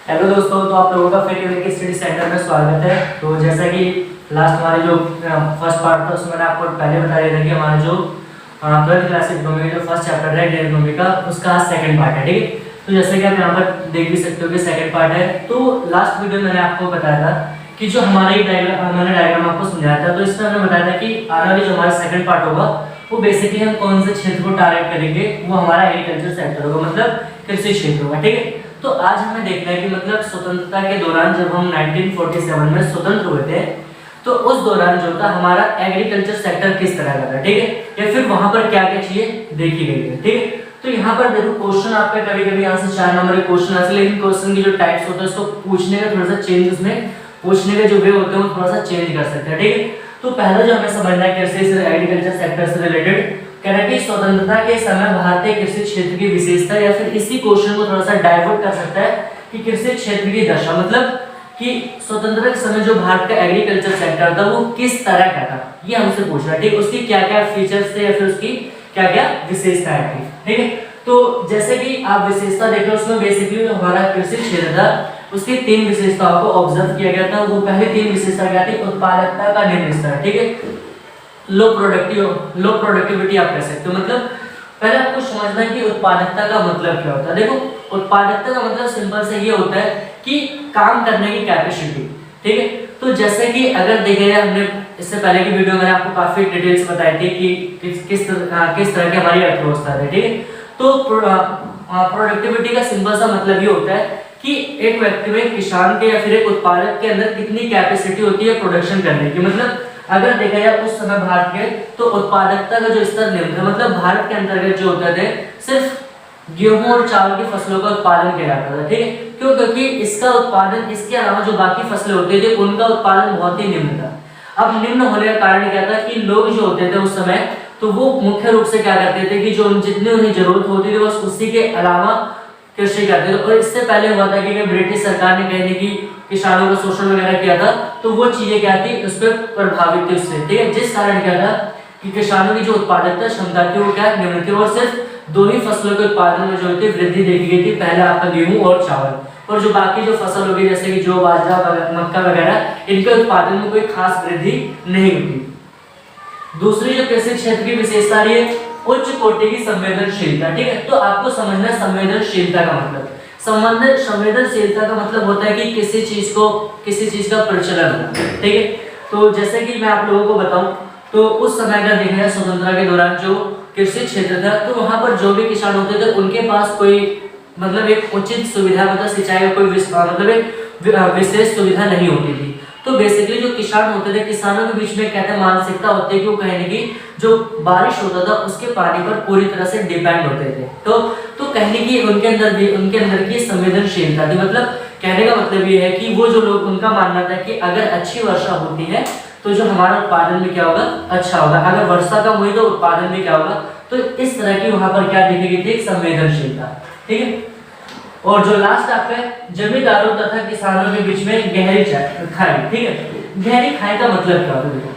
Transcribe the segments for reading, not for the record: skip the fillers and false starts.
Hello दोस्तों, तो आप लोगों का फिर एक स्टडी सेंटर में स्वागत है। तो जैसा कि लास्ट हमारे जो फर्स्ट पार्ट था उसमें मैंने आपको पहले बता दिया था कि हमारा जो 12th क्लास इकोनॉमी का जो फर्स्ट चैप्टर है इंडियन इकोनॉमी का, उसका सेकंड पार्ट है। ठीक है, तो जैसे कि आप यहाँ पर देख भी सकते हो कि सेकंड पार्ट है। तो लास्ट वीडियो में मैंने आपको बताया था कि जो हमारा ये डायग्राम आपको समझाया था, तो इसमें हमने बताया था कि आने वाली जो हमारा सेकंड पार्ट होगा वो बेसिकली हम कौन से क्षेत्र को टारगेट करेंगे, वो हमारा एग्रीकल्चर सेक्टर होगा, मतलब कृषि क्षेत्र होगा। ठीक है, तो आज हमें देखना है कि मतलब स्वतंत्रता के दौरान जब हम 1947 में स्वतंत्र हुए थे, तो उस दौरान जो था हमारा एग्रीकल्चर सेक्टर किस तरह का था। ठीक है, या फिर वहां पर क्या क्या चीजें देखी गई है। ठीक है, तो यहाँ पर देखो क्वेश्चन आपका कभी कभी यहाँ से 4 नंबर के क्वेश्चन आते हैं, लेकिन क्वेश्चन की जो टाइप्स होता है उसको पूछने का थोड़ा सा चेंज, उसमें पूछने के जो वे होते हैं वो थोड़ा सा चेंज कर सकते हैं। ठीक है, तो पहला जो हमें समझना है कृषि से एग्रीकल्चर सेक्टर से रिलेटेड कह रहा है कि स्वतंत्रता के समय भारतीय कृषि क्षेत्र की विशेषता, या फिर इसी क्वेश्चन को थोड़ा सा डाइवर्ट कर सकता है कि कृषि क्षेत्र की दशा, मतलब कि स्वतंत्रता के समय जो भारत का एग्रीकल्चर सेक्टर था वो किस तरह का था, ये हमसे पूछ रहा है। ठीक, उसकी क्या क्या फीचर्स थे या फिर उसकी क्या क्या विशेषताएं थी। ठीक है, तो जैसे कि आप विशेषता देख रहे हो उसमें बेसिकली हमारा कृषि क्षेत्र था, उसकी 3 विशेषताओं को ऑब्जर्व किया गया था। वो पहली 3 विशेषता क्या थी? उत्पादकता का निम्न स्तर। ठीक है, लो प्रोडक्टिविटी आप कह सकते हो। मतलब पहले आपको समझना है कि उत्पादकता का मतलब क्या होता है। देखो, उत्पादकता का मतलब सिंपल से ये होता है कि काम करने की कैपेसिटी। ठीक है, तो जैसे कि अगर देखें, हमने इससे पहले की वीडियो में आपको काफी डिटेल्स बताई थी कि किस तरह की हमारी अर्थव्यवस्था है। ठीक है, तो प्रोडक्टिविटी का सिंपल सा मतलब ये होता है कि एक व्यक्ति में, किसान के या फिर एक उत्पादक के अंदर कितनी कैपेसिटी होती है प्रोडक्शन करने की। मतलब अगर देखा जाए उस समय भारत के, तो उत्पादकता का जो स्तर निम्न था, मतलब भारत के अंतर्गत जो होता थे सिर्फ गेहूं और चावल की फसलों का उत्पादन किया जाता था। ठीक है, क्यों? क्योंकि इसका उत्पादन, इसके अलावा जो बाकी फसलें होती थी उनका उत्पादन बहुत ही निम्न था। अब निम्न होने का कारण क्या था कि लोग जो होते थे उस समय, तो वो मुख्य रूप से क्या करते थे कि जो जितनी उन्हें जरूरत होती थी बस उसी के अलावा कृषि करते थे। और इससे पहले हुआ था कि ब्रिटिश सरकार ने कहने की किसानों का शोषण वगैरह किया था, तो वो चीजें क्या थी, उस पर प्रभावित थी उससे। ठीक है, जिस कारण क्या था कि किसानों की जो उत्पादकता क्षमता थी वो क्या निम्न थी, और सिर्फ 2 ही फसलों के उत्पादन में जो थी वृद्धि देखी गई थी, पहला आपका गेहूं और चावल, और जो बाकी जो फसल होगी जैसे कि जो बाजरा मक्का वगैरह, इनके उत्पादन में कोई खास वृद्धि नहीं हुई। दूसरी जो कृषि क्षेत्र की विशेषता रही है उच्च कोटि की संवेदनशीलता। ठीक है, तो आपको समझना है संवेदनशीलता का मतलब, संवेदनशीलता का मतलब होता है कि किसी चीज का प्रचलन होना। ठीक है, तो जैसे कि मैं आप लोगों को बताऊं, तो उस समय का देखना है स्वतंत्रता के दौरान जो कृषि क्षेत्र था, तो वहां पर जो भी किसान होते थे उनके पास कोई मतलब एक उचित सुविधा, मतलब सिंचाई का कोई मतलब एक विशेष सुविधा नहीं होती थी। तो बेसिकली जो किसान होते थे, किसानों के बीच में कहते मानसिकता होती है कि वो कहने की जो बारिश होता था उसके पानी पर पूरी तरह से डिपेंड होते थे। तो कहने की उनके अंदर की संवेदनशीलता थी। मतलब कहने का मतलब ये है कि वो जो लोग, उनका मानना था कि अगर अच्छी वर्षा होती है तो जो हमारा उत्पादन भी क्या होगा, अच्छा होगा, अगर वर्षा कम हुई तो उत्पादन भी क्या होगा। तो इस तरह की वहां पर क्या देखी गई थी, संवेदनशीलता। ठीक है, और जो लास्ट आपका जमींदारों तथा किसानों के बीच में गहरी खाई। ठीक है, गहरी खाई का मतलब क्या होता है?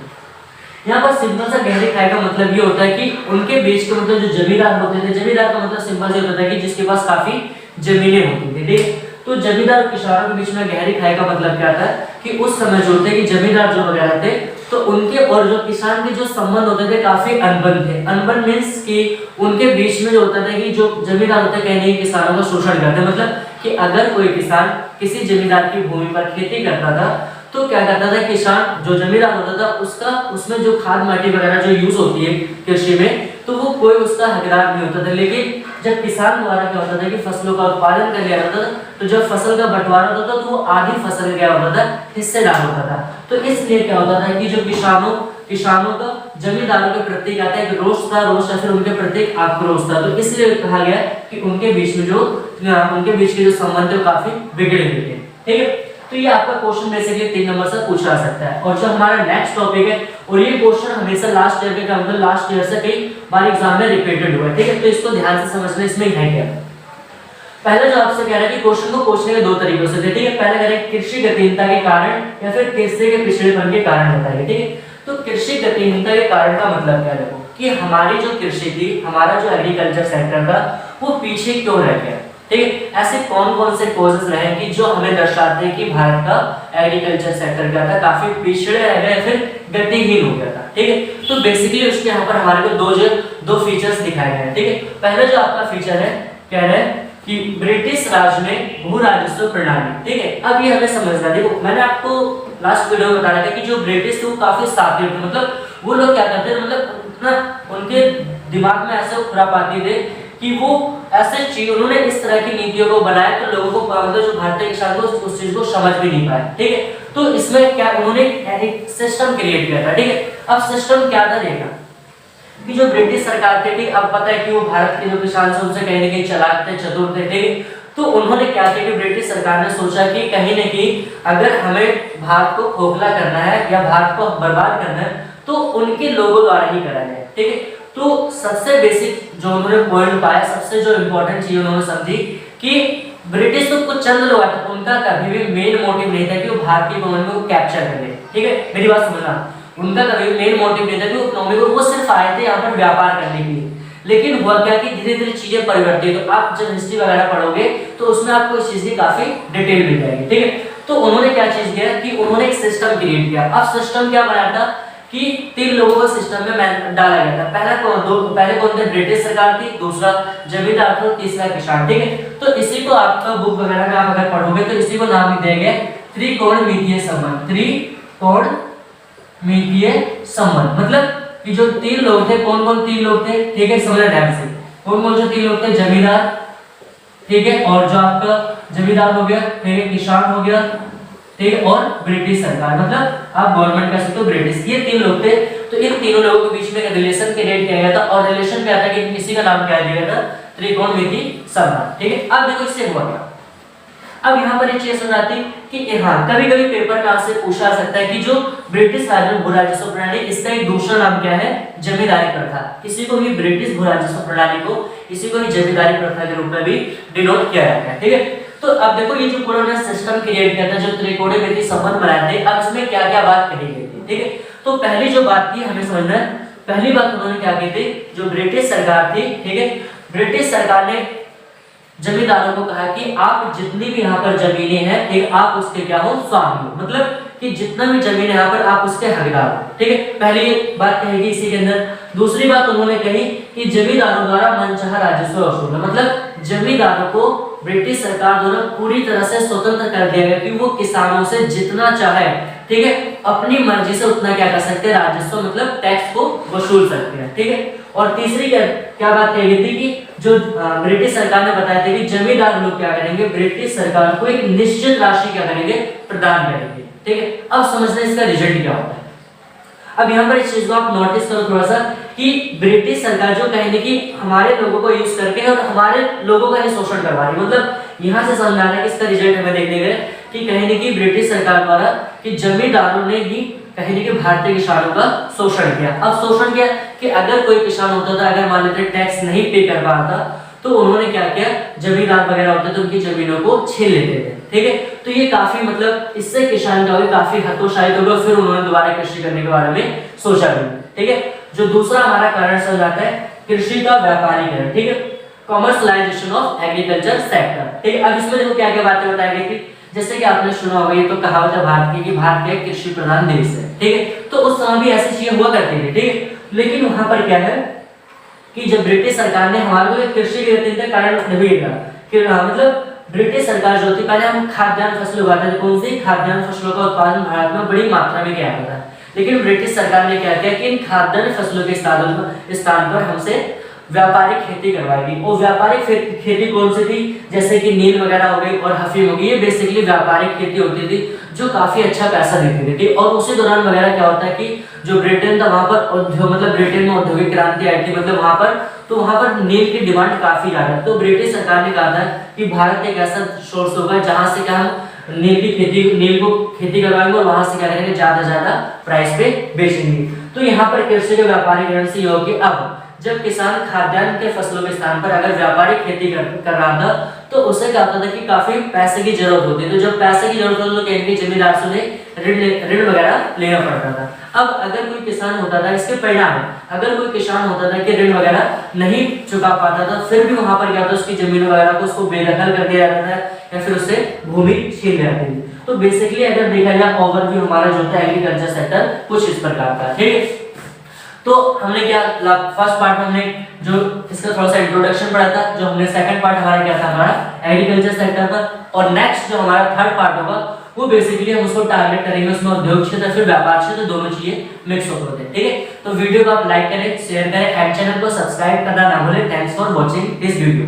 यहाँ पर सिंपल सा गहरी खाई का मतलब ये होता है कि उनके बीच के, मतलब जो जमींदार होते थे, जमींदार का मतलब सिंपल से होता था कि जिसके पास काफी जमीनें होती थी। ठीक, तो जमींदार और किसानों के बीच में गहरी खाई का मतलब क्या था कि उस समय जो होते कि जमींदार जो वगैरह थे, तो उनके और जो किसान के जो संबंध होते थे काफी अनबन थे। अनबन मींस कि उनके बीच में जो होता था कि जो जमींदार होते कहने किसानों का शोषण करते, मतलब कि अगर कोई किसान किसी जमींदार की भूमि पर खेती करता था, तो क्या करता था किसान, जो जमींदार होता था उसका, उसमें जो खाद माटी वगैरह जो यूज होती है कृषि में, तो वो कोई उसका हकदार नहीं होता था। लेकिन जब किसान द्वारा क्या होता था कि फसलों का उत्पादन कर लिया जाता था, तो जब फसल का बंटवारा होता था तो वो आधी फसल क्या होता था, हिस्सेदार होता था। तो इसलिए क्या होता था कि जो किसानों का जमींदारों के प्रति क्या था, एक रोष था, रोष या फिर उनके प्रति आक्रोश था। तो इसलिए कहा गया कि उनके बीच के जो संबंध थे काफी बिगड़े हुए थे। ठीक है, तो ये आपका क्वेश्चन बेसिकली 3 नंबर से पूछा जा सकता है। और जो हमारा नेक्स्ट टॉपिक है, और ये क्वेश्चन हमेशा लास्ट ईयर के, मतलब लास्ट ईयर से कई बार एग्जाम में रिपीटेड हुआ है। ठीक है, तो इसको ध्यान से समझना, इसमें है क्या। पहले जो आपसे कह रहा है कि क्वेश्चन को पूछने के 2 तरीकों से थे। ठीक है, पहले कह रहे हैं कृषि गतिहीनता के कारण या फिर कृषि के पिछड़ेपन के कारण बताइए। ठीक है, तो कृषि गतिहीनता के कारण का मतलब क्या है कि हमारी जो कृषि थी, हमारा जो एग्रीकल्चर सेक्टर था वो पीछे क्यों रह गया। ठीक है। ऐसे कौन कौन से कॉजेस रहे कि जो हमें दर्शाते हैं कि भारत का एग्रीकल्चर सेक्टर क्या था, काफी पिछड़े रह गए, फिर गतिहीन हो गया था। ठीक है, तो बेसिकली उसके यहाँ पर हमारे को दो फीचर्स दिखाए गए हैं। ठीक है, पहला जो आपका फीचर है कह रहे हैं कि ब्रिटिश राज में भू राजस्व प्रणाली। ठीक है, अब ये हमें समझना, देखो मैंने आपको लास्ट वीडियो में बताया था कि जो ब्रिटिश थे वो काफी सात्विक थे, मतलब वो लोग क्या करते थे, मतलब उतना उनके दिमाग में ऐसे खुरापाती थे कि वो ऐसे चीज, उन्होंने इस तरह की नीतियों को बनाया तो लोगों को मतलब जो भारतीय किसान को उस चीज को समझ भी नहीं पाए। ठीक है, तो इसमें क्या उन्होंने एक सिस्टम क्रिएट किया था। ठीक है, अब सिस्टम क्या था देखना कि जो ब्रिटिश सरकार थे, ठीक, अब पता है कि वो भारत के जो किसान थे उनसे कहीं ना कहीं चालाक थे, चतुर थे। ठीक है, तो उन्होंने क्या किया कि ब्रिटिश सरकार ने सोचा कि कहीं ना कहीं अगर हमें भारत को खोखला करना है या भारत को बर्बाद करना है तो उनके लोगों द्वारा ही करा जाए। ठीक है, तो सबसे बेसिक जो उन्होंने पॉइंट पाया, सबसे जो इंपॉर्टेंट चीज उन्होंने समझी कि ब्रिटिश तो कुछ चंद लोग आए, उनका कभी भी मेन मोटिव नहीं था कि वो भारतीय इकोनॉमी को कैप्चर कर ले। ठीक है, मेरी बात समझना, उनका कभी मेन मोटिव नहीं था कि इकोनॉमी को, वो सिर्फ आए थे यहाँ पर व्यापार करने के लिए। लेकिन हुआ क्या कि धीरे धीरे चीजें परिवर्तित, तो आप जब हिस्ट्री वगैरह पढ़ोगे तो उसमें आपको इस चीज की काफी डिटेल मिल जाएगी। ठीक है, तो उन्होंने क्या चीज किया कि उन्होंने एक सिस्टम क्रिएट किया। अब सिस्टम क्या बनाया था कि 3 लोगों को सिस्टम में डाला गया था। पहले कौन थे, ब्रिटिश सरकार थी, दूसरा जमींदार था, तीसरा किसान। ठीक है, तो इसी को आपका बुक वगैरह में आप अगर पढ़ोगे तो इसी को नाम देंगे त्रिकोणमितीय संबंध। त्रिकोणमितीय संबंध मतलब कि जो 3 लोग थे, कौन कौन 3 लोग थे, ठीक है, समझना ध्यान से, कौन कौन से 3 लोग थे, जमींदार, ठीक है, और जो आपका जमींदार हो गया, ठीक है, किसान हो गया, ठीक है, और ब्रिटिश सरकार, मतलब आप गवर्नमेंट कह सकते हो ब्रिटिश, ये 3 लोग थे। तो इन तीनों लोगों के बीच में एक रिलेशन क्रिएट किया गया था और रिलेशन क्या था कि किसी का नाम क्या दिया गया था, त्रिकोणमितीय संबंध। ठीक है, अब देखो इससे हुआ क्या। अब यहाँ पर एक चीज समझ आती कि हाँ, कभी कभी पेपर में आपसे पूछा जा सकता है कि जो ब्रिटिश राज में भू राजस्व प्रणाली, इसका एक दूसरा नाम क्या है, जमींदारी प्रथा। किसी को भी ब्रिटिश भू राजस्व प्रणाली को किसी को भी जमींदारी प्रथा के रूप में भी डिनोट किया जाता है। ठीक है, तो अब देखो ये जो पूरा सिस्टम क्रिएट किया था, जो त्रिकोणमितीय संबंध बनाए थे, अब इसमें क्या क्या बात कही गई थी। ठीक है, तो पहली जो बात थी हमें समझना है, पहली बात उन्होंने क्या की थी, जो ब्रिटिश सरकार थी, ठीक है, ब्रिटिश सरकार ने जमींदारों को कहा कि आप जितनी भी यहाँ पर जमीनें हैं, ठीक, आप उसके क्या हो, स्वामी हो, मतलब कि जितना भी जमीन है यहाँ पर आप उसके हकदार हो। ठीक है, पहली बात कहेगी इसी के अंदर। दूसरी बात उन्होंने कही कि जमींदारों द्वारा मनचाहा राजस्व वसूल, मतलब जमींदारों को ब्रिटिश सरकार द्वारा पूरी तरह से स्वतंत्र कर दिया गया कि वो किसानों से जितना चाहे, ठीक है, अपनी मर्जी से उतना क्या कर सकते हैं, राजस्व मतलब टैक्स को वसूल सकते हैं। ठीक है, और तीसरी क्या बात कही गई थी कि जो ब्रिटिश सरकार ने बताया था कि जमींदार लोग क्या करेंगे, ब्रिटिश सरकार को एक निश्चित राशि क्या करेंगे, प्रदान करेंगे। ठीक है, अब समझना इसका रिजल्ट क्या होता है। अब यहाँ पर इस चीज को आप नोटिस करो थोड़ा सा कि ब्रिटिश सरकार जो कहेंगे कि हमारे लोगों को यूज करके और हमारे लोगों का ही शोषण करवा रही, मतलब यहाँ से समझ आना है कि इसका रिजल्ट हमें देखने गए कि कहेंगे कि ब्रिटिश सरकार द्वारा कि जमींदारों ने ही कहेंगे कि भारतीय किसानों का शोषण किया। अब शोषण किया कि अगर कोई किसान होता था, अगर मान लेते टैक्स नहीं पे कर पाता तो उन्होंने क्या किया, जमींदार वगैरह होते थे उनकी जमीनों को छीन लेते थे। ठीक है, तो ये काफी मतलब इससे किसान क्या हो गए, काफी हतोत्साहित हो गए, फिर उन्होंने दोबारा कृषि करने के बारे में सोचा भी। ठीक है, जो दूसरा हमारा कारण समझ आता है कृषि का व्यापारीकरण। ठीक है, कॉमर्शलाइजेशन ऑफ एग्रीकल्चर सेक्टर। ठीक है, अब इसमें देखो क्या क्या बातें बताई गई थी, जैसे कि आपने सुना होगा, ये तो कहावत है भारत की कि भारत एक कृषि प्रधान देश है। ठीक है, तो उस समय भी ऐसी चीजें हुआ करती थी। ठीक है, लेकिन वहां पर क्या है कि जब ब्रिटिश सरकार ने हमारे को कृषि के कारण नहीं था कि मतलब ब्रिटिश सरकार जो थी, पहले हम खाद्यान्न फसलें उगाते थे, कौन सी खाद्यान्न फसलों का उत्पादन भारत में बड़ी मात्रा में किया जाता है। लेकिन ब्रिटिश सरकार ने क्या किया कि इन खाद्यान्न फसलों के स्थान पर हमसे व्यापारिक खेती करवाएगी। और व्यापारिक खेती कौन सी थी, जैसे कि नील वगैरह हो गई और अफीम हो गई, ये बेसिकली व्यापारिक खेती होती थी जो काफी अच्छा पैसा देती थी। और उसी दौरान वगैरह क्या होता है कि जो ब्रिटेन था वहां पर मतलब ब्रिटेन में औद्योगिक क्रांति आई थी, मतलब वहां पर नील की डिमांड काफी ज्यादा। तो ब्रिटिश सरकार ने कहा था कि भारत एक ऐसा सोर्स होगा जहां से क्या हम नील को खेती करवाएंगे और वहां से क्या करेंगे, ज्यादा प्राइस पे बेचेंगे। तो यहाँ पर कृषि के व्यापारीकरण से ये हो कि अब जब किसान खाद्यान्न के फसलों के स्थान पर अगर व्यापारिक खेती कर रहा था तो उसे क्या होता था कि काफी पैसे की जरूरत होती है। तो जब पैसे की जरूरत होती तो कहीं जमींदार से उन्हें ऋण वगैरह लेना पड़ता था। अब अगर कोई किसान होता था, इसके परिणाम है, अगर कोई किसान होता था कि ऋण वगैरह नहीं चुका पाता था, फिर भी वहां पर क्या होता, उसकी जमीन वगैरह को उसको बेदखल कर दिया जाता था या फिर उससे भूमि छीन ली जाती थी। तो बेसिकली अगर देखा जाए ओवरव्यू हमारा जो था एग्रीकल्चर सेक्टर कुछ इस प्रकार का, ठीक है। तो हमने क्या फर्स्ट पार्ट में हमने जो इसका थोड़ा सा इंट्रोडक्शन पढ़ा था, जो हमने सेकंड पार्ट हमारा क्या था, हमारा एग्रीकल्चर सेक्टर पर, और नेक्स्ट जो हमारा थर्ड पार्ट होगा वो बेसिकली हम उसको टारगेट करेंगे, उसमें उद्योग क्षेत्र फिर व्यापार क्षेत्र दोनों चीजें मिक्स होते हैं, ठीक है। तो वीडियो को आप लाइक करें, शेयर करें एंड चैनल को सब्सक्राइब करना ना भूलें। Thanks for watching this video.